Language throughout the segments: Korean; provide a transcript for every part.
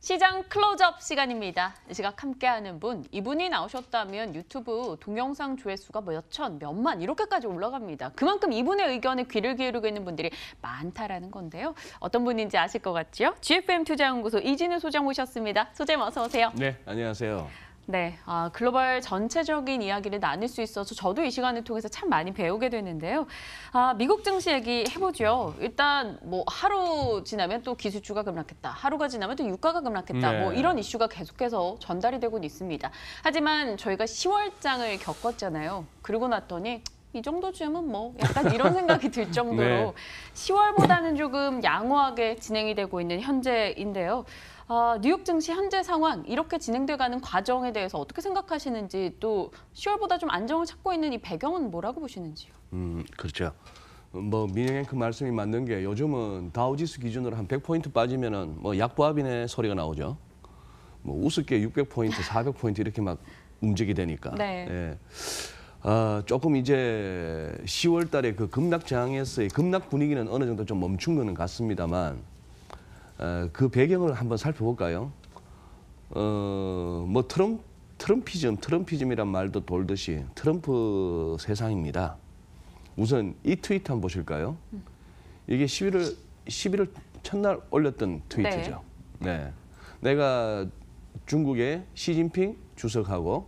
시장 클로즈업 시간입니다. 이 시각 함께하는 분, 이분이 나오셨다면 유튜브 동영상 조회수가 몇 천, 몇만 이렇게까지 올라갑니다. 그만큼 이분의 의견에 귀를 기울이고 있는 분들이 많다라는 건데요. 어떤 분인지 아실 것 같죠? GFM 투자연구소 이진우 소장 모셨습니다. 소장님 어서 오세요. 네, 안녕하세요. 네, 글로벌 전체적인 이야기를 나눌 수 있어서 저도 이 시간을 통해서 참 많이 배우게 되는데요. 미국 증시 얘기 해보죠. 일단 뭐 하루 지나면 또 기술주가 급락했다. 하루가 지나면 또 유가가 급락했다. 네. 뭐 이런 이슈가 계속해서 전달이 되고 있습니다. 하지만 저희가 10월장을 겪었잖아요. 그러고 났더니 이 정도쯤은 뭐 약간 이런 생각이 들 정도로 네. 10월보다는 조금 양호하게 진행이 되고 있는 현재인데요. 뉴욕 증시 현재 상황 이렇게 진행돼가는 과정에 대해서 어떻게 생각하시는지 또 10월보다 좀 안정을 찾고 있는 이 배경은 뭐라고 보시는지요? 그렇죠. 뭐 민영의 그 말씀이 맞는 게 요즘은 다우지수 기준으로 한 100포인트 빠지면은 뭐 약보합이네 소리가 나오죠. 뭐 우습게 600포인트, 400포인트 이렇게 막 움직이 되니까. 네. 예. 조금 이제 10월 달에 그 급락 저항에서의 급락 분위기는 어느 정도 좀 멈춘 거는 같습니다만 그 배경을 한번 살펴볼까요? 뭐 트럼피즘이란 말도 돌듯이 트럼프 세상입니다. 우선 이 트위트 한번 보실까요? 이게 11월 첫날 올렸던 트위트죠. 네. 내가 중국의 시진핑 주석하고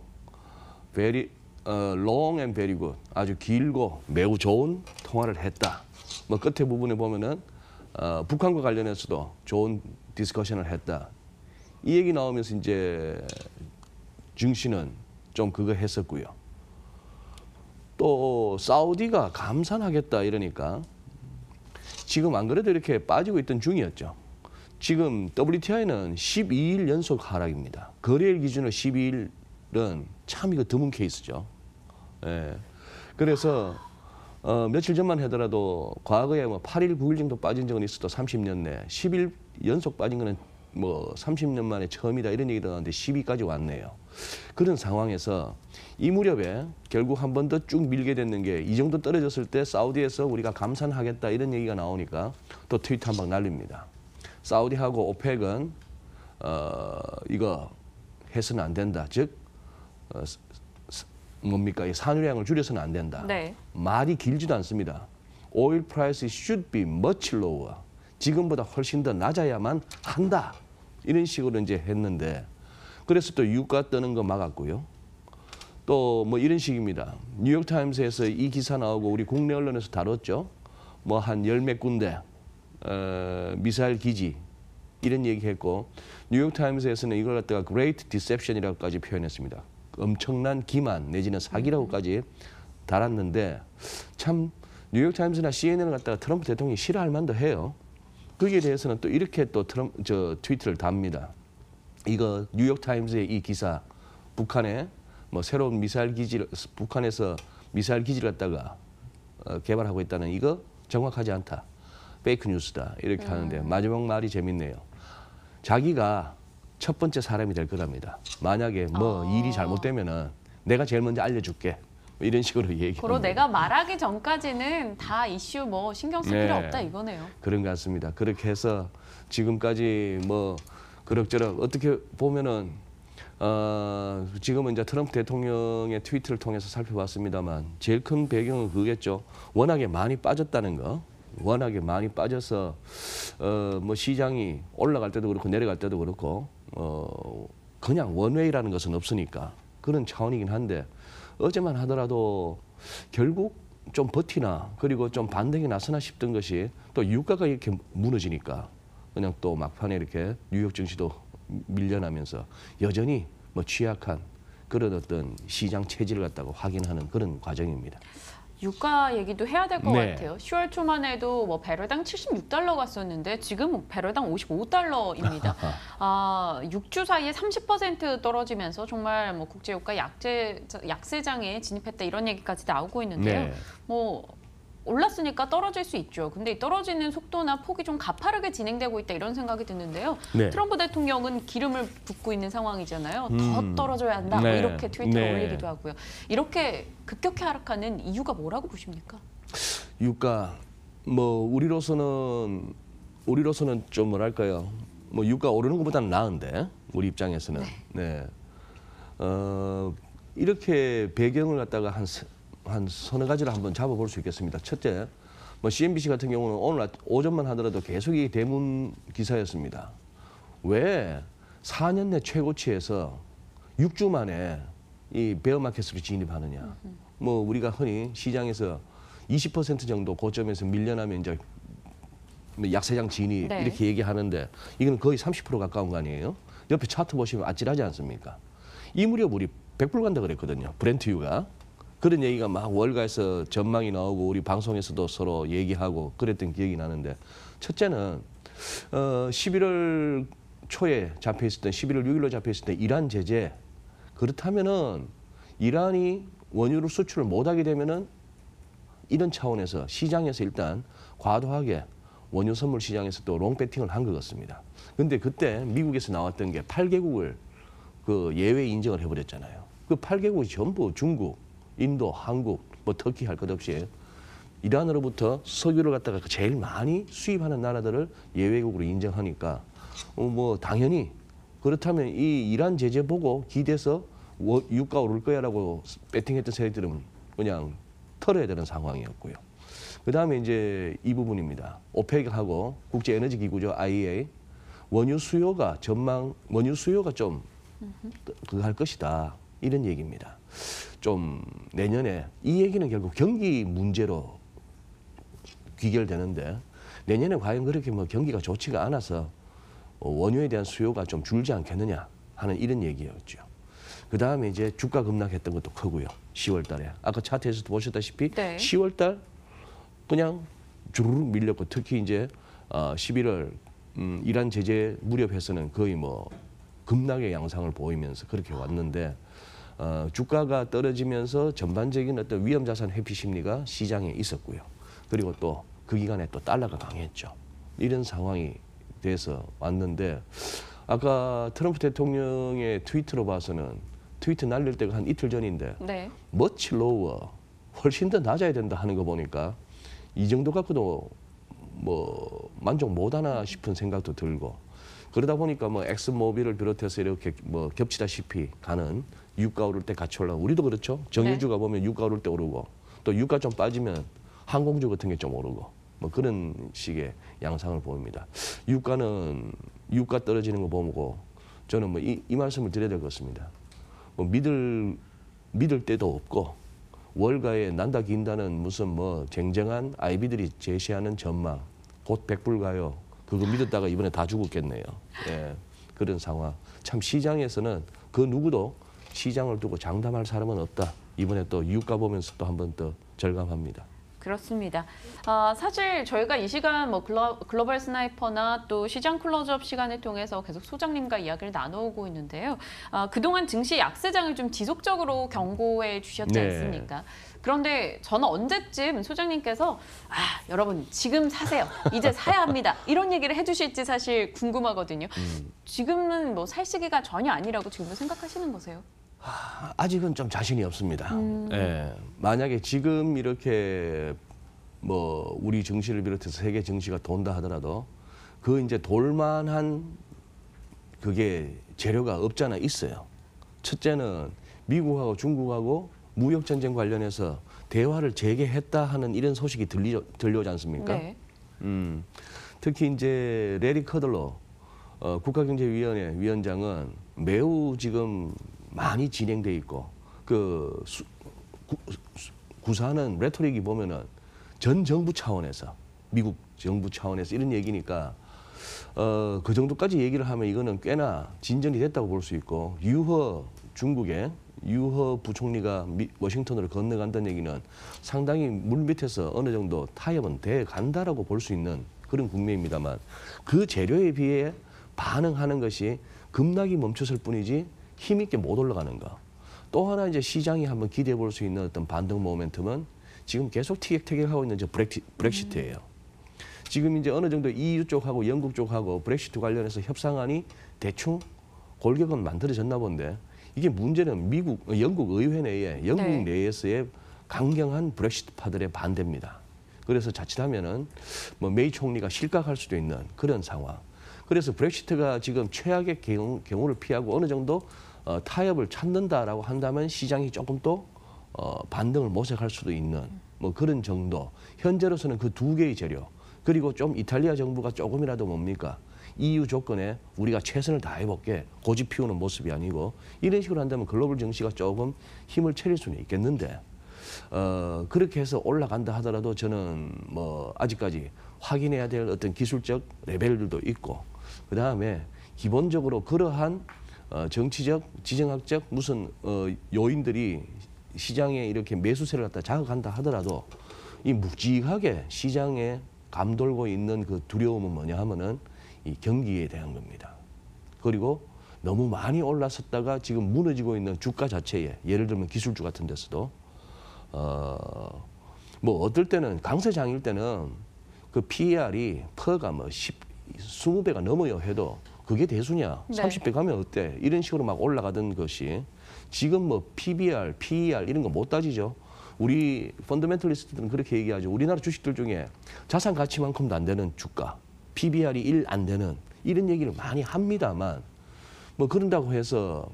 long and very good, 아주 길고 매우 좋은 통화를 했다. 뭐 끝에 부분에 보면은 북한과 관련해서도 좋은 디스커션을 했다. 이 얘기 나오면서 이제 증시는 좀 그거 했었고요. 또 사우디가 감산하겠다 이러니까 지금 안 그래도 이렇게 빠지고 있던 중이었죠. 지금 WTI는 12일 연속 하락입니다. 거래일 기준으로 12일은 참 이거 드문 케이스죠. 예. 그래서 며칠 전만 하더라도 과거에 뭐 8일, 9일 정도 빠진 적은 있어도 30년 내 10일 연속 빠진 거는 뭐 30년 만에 처음이다 이런 얘기도 나왔는데 10위까지 왔네요. 그런 상황에서 이 무렵에 결국 한 번 더 쭉 밀게 됐는 게 이 정도 떨어졌을 때 사우디에서 우리가 감산하겠다 이런 얘기가 나오니까 또 트위터 한 방 날립니다. 사우디하고 오펙은 이거 해서는 안 된다. 즉 뭡니까? 이 산유량을 줄여서는 안 된다. 네. 말이 길지도 않습니다. Oil price should be much lower. 지금보다 훨씬 더 낮아야만 한다. 이런 식으로 이제 했는데 그래서 또 유가 뜨는 거 막았고요. 또 뭐 이런 식입니다. 뉴욕타임스에서 이 기사 나오고 우리 국내 언론에서 다뤘죠. 뭐 한 열 몇 군데 미사일 기지 이런 얘기했고 뉴욕타임스에서는 이걸 갖다가 Great Deception이라고까지 표현했습니다. 엄청난 기만 내지는 사기라고까지 달았는데 참 뉴욕타임스나 CNN을 갖다가 트럼프 대통령이 싫어할 만도 해요. 거기에 대해서는 또 이렇게 또 트위터를 답니다. 이거 뉴욕타임스의 이 기사 북한에 뭐 새로운 미사일 기지를 북한에서 미사일 기지를 갖다가 개발하고 있다는 이거 정확하지 않다. 페이크 뉴스다. 이렇게 하는데 마지막 말이 재밌네요. 자기가 첫 번째 사람이 될 거랍니다. 만약에 뭐 일이 잘못되면은 내가 제일 먼저 알려줄게. 이런 식으로 얘기합니다. 그러 내가 말하기 전까지는 다 이슈 뭐 신경 쓸 필요 없다 이거네요. 그런 것 같습니다. 그렇게 해서 지금까지 뭐 그럭저럭 어떻게 보면은 지금은 이제 트럼프 대통령의 트위터를 통해서 살펴봤습니다만 제일 큰 배경은 그겠죠. 워낙에 많이 빠졌다는 거. 워낙에 많이 빠져서 뭐 시장이 올라갈 때도 그렇고 내려갈 때도 그렇고 그냥 원웨이라는 것은 없으니까 그런 차원이긴 한데 어제만 하더라도 결국 좀 버티나 그리고 좀 반등이 나서나 싶던 것이 또 유가가 이렇게 무너지니까 그냥 또 막판에 이렇게 뉴욕 증시도 밀려나면서 여전히 뭐 취약한 그런 어떤 시장 체질을 갖다가 확인하는 그런 과정입니다. 유가 얘기도 해야 될 것 네. 같아요. 10월 초만 해도 뭐 배럴당 76달러 갔었는데 지금 배럴당 55달러입니다. 6주 사이에 30% 떨어지면서 정말 뭐 국제유가 약세장에 진입했다 이런 얘기까지 나오고 있는데요. 네. 뭐 올랐으니까 떨어질 수 있죠. 근데 이 떨어지는 속도나 폭이 좀 가파르게 진행되고 있다 이런 생각이 드는데요. 네. 트럼프 대통령은 기름을 붓고 있는 상황이잖아요. 더 떨어져야 한다. 네. 뭐 이렇게 트위터에 네. 올리기도 하고요. 이렇게 급격히 하락하는 이유가 뭐라고 보십니까? 유가 뭐 우리로서는 좀 뭐랄까요? 뭐 유가 오르는 것보다는 나은데 우리 입장에서는 이렇게 배경을 갖다가 한 서너 가지를 한번 잡아볼 수 있겠습니다. 첫째, 뭐 CNBC 같은 경우는 오늘 오전만 하더라도 계속 이 대문 기사였습니다. 왜 4년 내 최고치에서 6주 만에 이 베어마켓으로 진입하느냐. 뭐 우리가 흔히 시장에서 20% 정도 고점에서 밀려나면 이제 약세장 진입 네. 이렇게 얘기하는데 이건 거의 30% 가까운 거 아니에요? 옆에 차트 보시면 아찔하지 않습니까? 이 무렵 우리 100불 간다 그랬거든요. 브렌트유가. 그런 얘기가 막 월가에서 전망이 나오고 우리 방송에서도 서로 얘기하고 그랬던 기억이 나는데 첫째는 11월 초에 잡혀 있었던 11월 6일로 잡혀 있었던 이란 제재 그렇다면은 이란이 원유를 수출을 못하게 되면은 이런 차원에서 시장에서 일단 과도하게 원유 선물 시장에서 또 롱배팅을 한 것 같습니다. 근데 그때 미국에서 나왔던 게 8개국을 그 예외 인정을 해버렸잖아요. 그 8개국이 전부 중국, 인도, 한국, 뭐 터키 할 것 없이 이란으로부터 석유를 갖다가 제일 많이 수입하는 나라들을 예외국으로 인정하니까 뭐 당연히 그렇다면 이 이란 제재 보고 기대서 유가 오를 거야라고 배팅했던 세력들은 그냥 털어야 되는 상황이었고요. 그다음에 이제 이 부분입니다. 오펙하고 국제에너지기구죠 IEA 원유 수요가 좀 그거 할 것이다 이런 얘기입니다. 좀 내년에 이 얘기는 결국 경기 문제로 귀결되는데 내년에 과연 그렇게 뭐 경기가 좋지가 않아서 원유에 대한 수요가 좀 줄지 않겠느냐 하는 이런 얘기였죠. 그 다음에 이제 주가 급락했던 것도 크고요. 10월 달에. 아까 차트에서도 보셨다시피 네. 10월 달 그냥 주르륵 밀렸고 특히 이제 11월 이란 제재 무렵에서는 거의 뭐 급락의 양상을 보이면서 그렇게 왔는데 주가가 떨어지면서 전반적인 어떤 위험자산 회피 심리가 시장에 있었고요. 그리고 또 그 기간에 또 달러가 강했죠. 이런 상황이 돼서 왔는데 아까 트럼프 대통령의 트위터로 봐서는 트위터 날릴 때가 한 이틀 전인데 네. much lower 훨씬 더 낮아야 된다 하는 거 보니까 이 정도 갖고도 뭐 만족 못하나 싶은 생각도 들고 그러다 보니까 뭐 엑스모빌을 비롯해서 이렇게 뭐 겹치다시피 가는 유가 오를 때 같이 올라가고 우리도 그렇죠. 정유주가 보면 유가 오를 때 오르고 또 유가 좀 빠지면 항공주 같은 게 좀 오르고 뭐 그런 식의 양상을 보입니다. 유가 떨어지는 거 보고 저는 뭐 이 말씀을 드려야 될 것 같습니다. 뭐 믿을 데도 없고 월가에 난다 긴다는 무슨 뭐 쟁쟁한 아이비들이 제시하는 전망 곧 100불 가요. 그거 믿었다가 이번에 다 죽었겠네요. 예, 그런 상황. 참 시장에서는 그 누구도 시장을 두고 장담할 사람은 없다. 이번에 또 유가 보면서 또 한 번 더 절감합니다. 그렇습니다. 사실 저희가 이 시간 뭐 글로벌 스나이퍼나 또 시장 클로즈업 시간을 통해서 계속 소장님과 이야기를 나누고 있는데요. 그동안 증시 약세장을 좀 지속적으로 경고해 주셨지 네. 않습니까? 그런데 저는 언제쯤 소장님께서 여러분 지금 사세요. 이제 사야 합니다. 이런 얘기를 해주실지 사실 궁금하거든요. 지금은 뭐 살 시기가 전혀 아니라고 지금도 생각하시는 거세요? 아직은 좀 자신이 없습니다. 예, 만약에 지금 이렇게 뭐 우리 증시를 비롯해서 세계 증시가 돈다 하더라도 그 이제 돌만한 그게 재료가 없잖아 있어요. 첫째는 미국하고 중국하고 무역 전쟁 관련해서 대화를 재개했다 하는 이런 소식이 들려오지 않습니까? 네. 특히 이제 레리 커들로 국가경제위원회 위원장은 매우 지금 많이 진행돼 있고 그 구사하는 레토릭이 보면은 전 정부 차원에서 미국 정부 차원에서 이런 얘기니까 그 정도까지 얘기를 하면 이거는 꽤나 진전이 됐다고 볼 수 있고 중국의 유허 부총리가 워싱턴으로 건너간다는 얘기는 상당히 물밑에서 어느 정도 타협은 돼 간다라고 볼 수 있는 그런 국면입니다만 그 재료에 비해 반응하는 것이 급락이 멈췄을 뿐이지 힘있게 못 올라가는 거. 또 하나 이제 시장이 한번 기대해 볼 수 있는 어떤 반등 모멘텀은 지금 계속 티격태격하고 있는 저 브렉시트예요. 지금 이제 어느 정도 EU 쪽하고 영국 쪽하고 브렉시트 관련해서 협상안이 대충 골격은 만들어졌나 본데 이게 문제는 영국 의회 내에 영국 네. 내에서의 강경한 브렉시트파들의 반대입니다. 그래서 자칫하면은 뭐 메이 총리가 실각할 수도 있는 그런 상황. 그래서 브렉시트가 지금 최악의 경우를 피하고 어느 정도 타협을 찾는다라고 한다면 시장이 조금 또 반등을 모색할 수도 있는 뭐 그런 정도. 현재로서는 그 두 개의 재료. 그리고 좀 이탈리아 정부가 조금이라도 뭡니까? EU 조건에 우리가 최선을 다해볼게. 고집 피우는 모습이 아니고 이런 식으로 한다면 글로벌 증시가 조금 힘을 차릴 수는 있겠는데 그렇게 해서 올라간다 하더라도 저는 뭐 아직까지 확인해야 될 어떤 기술적 레벨들도 있고 그다음에 기본적으로 그러한 정치적, 지정학적 무슨 요인들이 시장에 이렇게 매수세를 갖다 자극한다 하더라도 이 묵직하게 시장에 감돌고 있는 그 두려움은 뭐냐 하면은 이 경기에 대한 겁니다. 그리고 너무 많이 올랐었다가 지금 무너지고 있는 주가 자체에 예를 들면 기술주 같은 데서도 뭐 어떨 때는 강세장일 때는 그 PER이 퍼가 뭐 20배가 넘어요 해도 그게 대수냐? 네. 30배 가면 어때? 이런 식으로 막 올라가던 것이 지금 뭐 PBR, PER 이런 거 못 따지죠. 우리 펀더멘털리스트들은 그렇게 얘기하죠. 우리나라 주식들 중에 자산 가치만큼도 안 되는 주가, PBR이 1 안 되는 이런 얘기를 많이 합니다만 뭐 그런다고 해서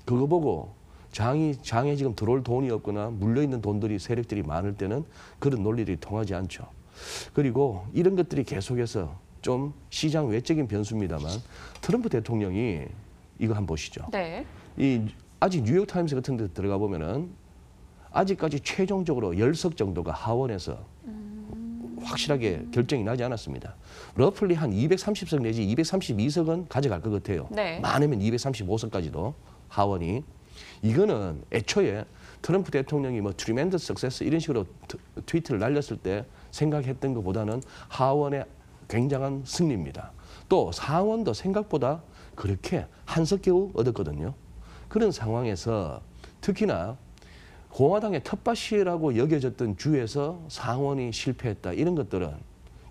그거 보고 장에 지금 들어올 돈이 없거나 물려있는 돈들이 세력들이 많을 때는 그런 논리들이 통하지 않죠. 그리고 이런 것들이 계속해서 좀 시장 외적인 변수입니다만 트럼프 대통령이 이거 한번 보시죠. 네. 아직 뉴욕타임스 같은 데 들어가 보면은 아직까지 최종적으로 10석 정도가 하원에서 확실하게 결정이 나지 않았습니다. 러플리 한 230석 내지 232석은 가져갈 것 같아요. 네. 많으면 235석까지도 하원이. 이거는 애초에 트럼프 대통령이 뭐 트리멘더스 석세스 이런 식으로 트위트를 날렸을 때 생각했던 것보다는 하원의 굉장한 승리입니다. 또 상원도 생각보다 그렇게 한석 겨우 얻었거든요. 그런 상황에서 특히나 공화당의 텃밭이라고 여겨졌던 주에서 상원이 실패했다. 이런 것들은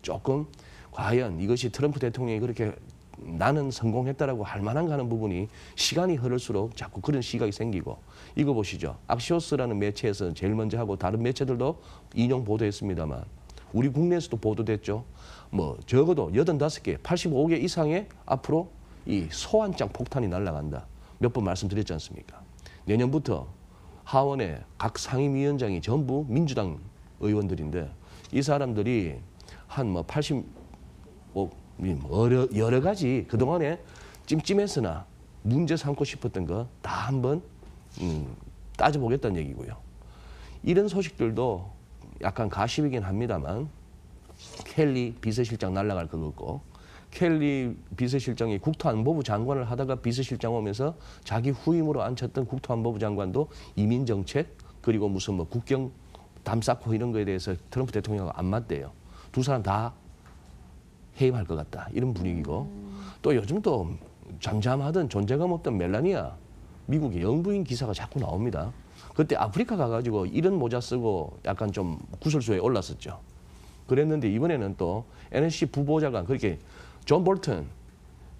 조금 과연 이것이 트럼프 대통령이 그렇게 나는 성공했다라고 할 만한가 하는 부분이 시간이 흐를수록 자꾸 그런 시각이 생기고 이거 보시죠. 악시오스라는 매체에서 제일 먼저 하고 다른 매체들도 인용 보도했습니다만 우리 국내에서도 보도됐죠. 뭐 적어도 85개, 85개 이상의 앞으로 이 소환장 폭탄이 날아간다. 몇 번 말씀드렸지 않습니까? 내년부터 하원의 각 상임위원장이 전부 민주당 의원들인데 이 사람들이 한 뭐 80, 여러 가지 그동안에 찜찜했으나 문제 삼고 싶었던 거 다 한번 따져보겠다는 얘기고요. 이런 소식들도 약간 가십이긴 합니다만 켈리 비서실장 날아갈 것 같고 켈리 비서실장이 국토안보부 장관을 하다가 비서실장 오면서 자기 후임으로 앉혔던 국토안보부 장관도 이민정책 그리고 무슨 뭐 국경 담 쌓고 이런 거에 대해서 트럼프 대통령하고 안 맞대요. 두 사람 다 해임할 것 같다. 이런 분위기고 또 요즘 또 잠잠하던 존재감 없던 멜라니아 미국의 영부인 기사가 자꾸 나옵니다. 그때 아프리카 가가지고 이런 모자 쓰고 약간 좀 구설수에 올랐었죠. 그랬는데 이번에는 또 NSC 부보좌관 그렇게 존 볼튼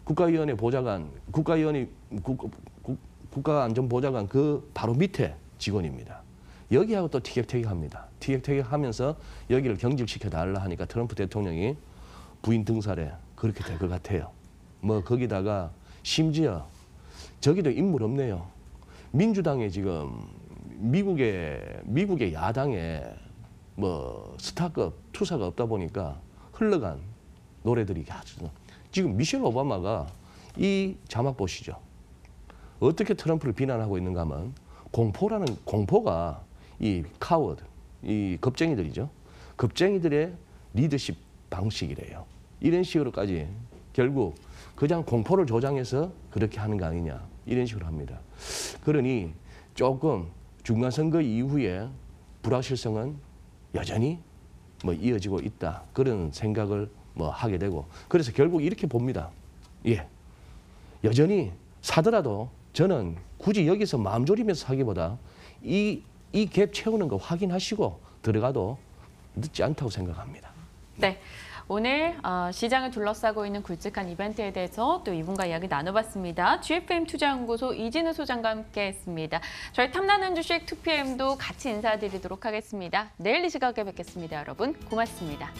국가위원회 보좌관 국가안전보좌관 그 바로 밑에 직원입니다. 여기하고 또 티격태격합니다. 티격태격하면서 여기를 경직시켜 달라 하니까 트럼프 대통령이 부인 등살에 그렇게 될 것 같아요. 뭐 거기다가 심지어 저기도 인물 없네요. 민주당에 지금 미국의 야당에 뭐 스타급 투사가 없다 보니까 흘러간 노래들이 아주 지금 미셸 오바마가 이 자막 보시죠. 어떻게 트럼프를 비난하고 있는가 하면 공포가 이 카워드, 이 겁쟁이들이죠. 겁쟁이들의 리더십 방식이래요. 이런 식으로까지 결국 그냥 공포를 조장해서 그렇게 하는 거 아니냐 이런 식으로 합니다. 그러니 조금 중간선거 이후에 불확실성은 여전히 뭐 이어지고 있다 그런 생각을 뭐 하게 되고 그래서 결국 이렇게 봅니다. 예, 여전히 사더라도 저는 굳이 여기서 마음 졸이면서 사기보다 이 갭 채우는 거 확인하시고 들어가도 늦지 않다고 생각합니다. 네. 오늘 시장을 둘러싸고 있는 굵직한 이벤트에 대해서 또 이분과 이야기 나눠봤습니다. GFM 투자연구소 이진우 소장과 함께했습니다. 저희 탐나는 주식 2PM도 같이 인사드리도록 하겠습니다. 내일 이 시각에 뵙겠습니다. 여러분 고맙습니다.